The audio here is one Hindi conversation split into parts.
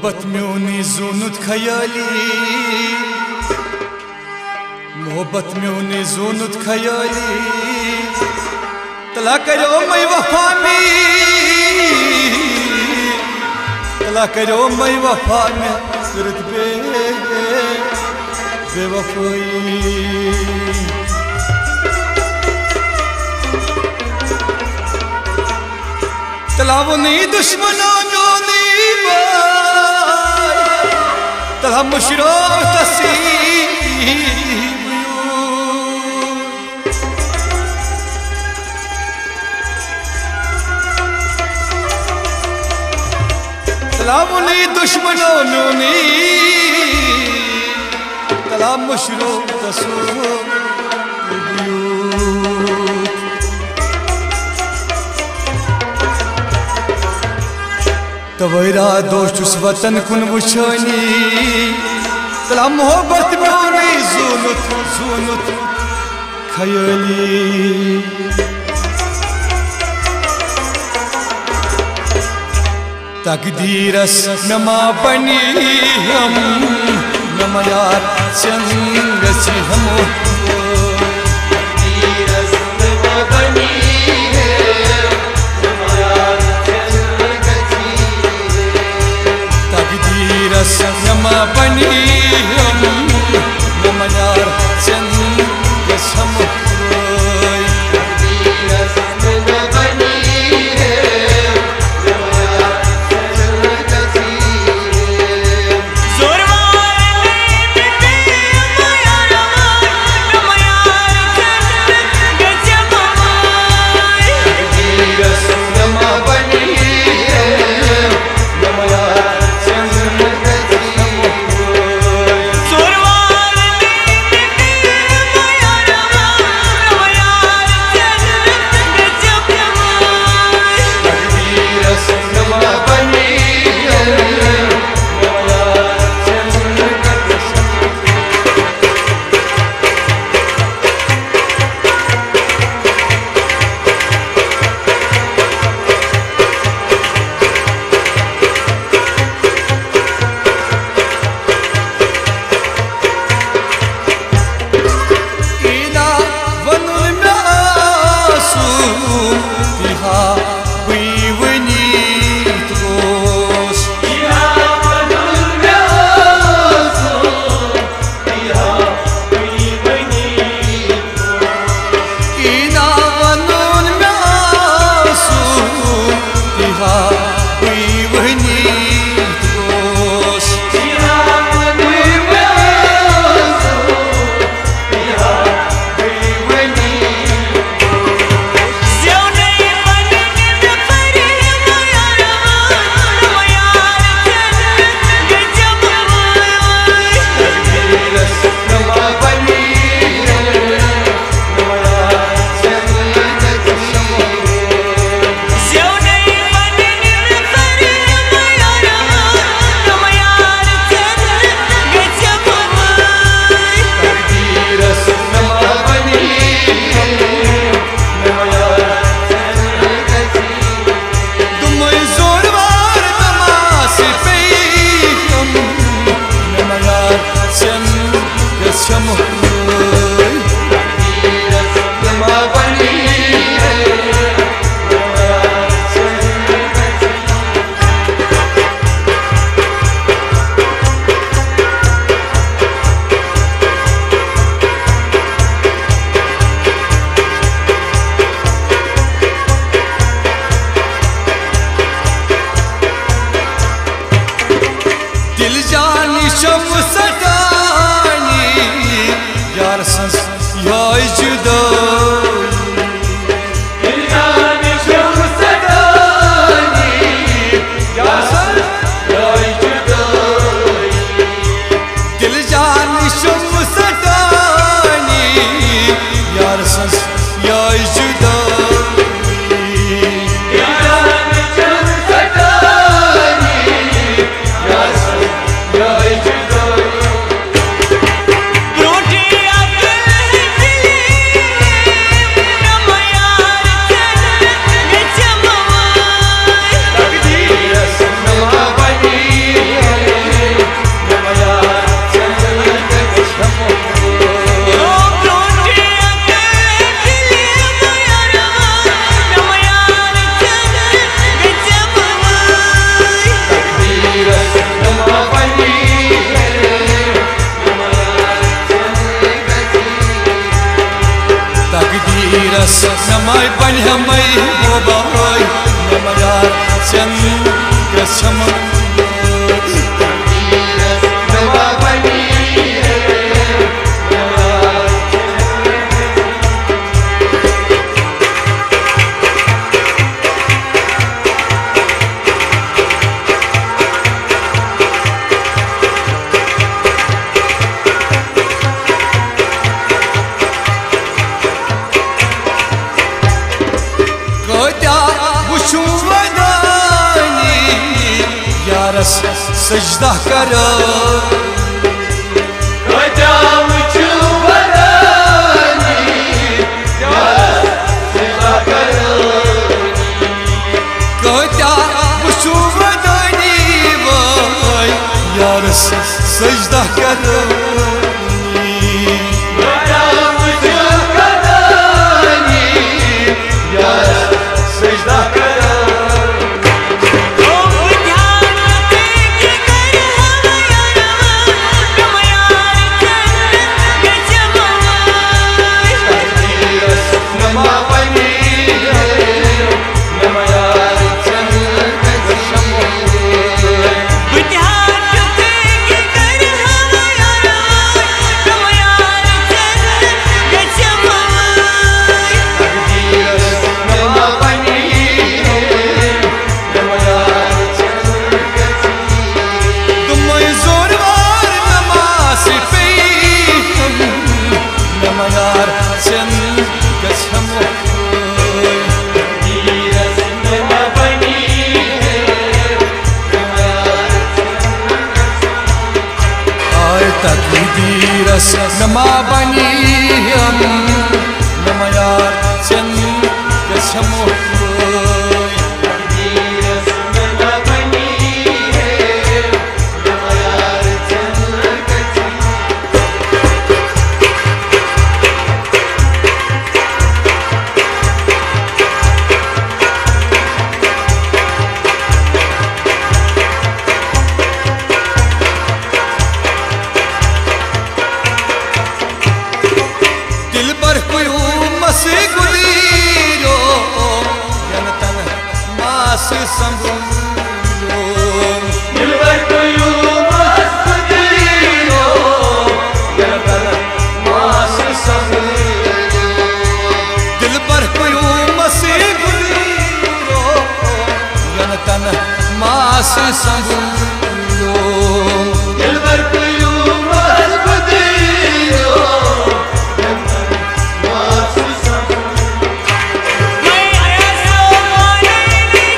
मोहब्बत म्योनी जोनुत खयाली, मोहब्बत म्योनी जोनुत खयाली, तला करो मैं वफा में, तला करो मैं वफा में करत बेवफाई। तला वो नहीं दुश्मनों म्योनी तला मुशरो तला वो नहीं दुश्मनों म्योनी तला मुशरो तवैरा दोस्त उस वतन कुन वुछानी, तला मोहब्बत म्योनी जोनुत जोनुत खयाली। तकदीरस नमा बनी हम नमा यार चंग से हम तकदीरस नमा बनी नमा बनी हम नमा यार चंग हम तकदीरस नमाय बन्हमै बोबाय नमयार चन गछम सजदा करो यारस सजदा करो तकदीरस नमा बनी हम नमयार चन गछमो तकदीरस नमा बनी नमयार चन गछमो मास संभूलो दिलबर पियो मास बदियो मास संभूलो मैं आया सोने की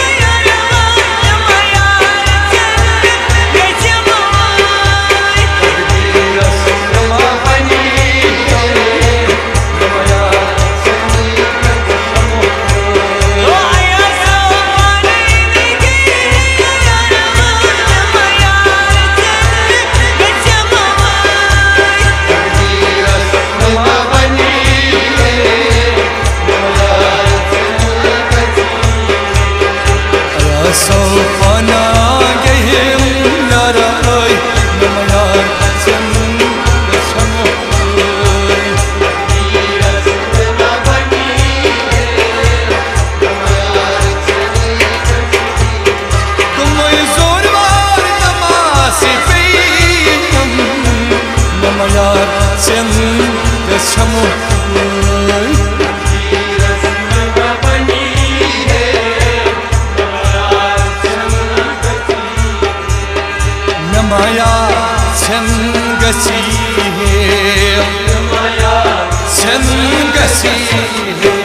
नमयार चन गछमो तकदीरस नमा बनी नमयार चन गछमो सोना गहिम नराय नमयार चन गछमो तकदीरस नमा बनी नमयार चन गछमो तुमय जोरवार नमासी पेम नमयार चन गछमो माया छन गसी है माया छन गसी है।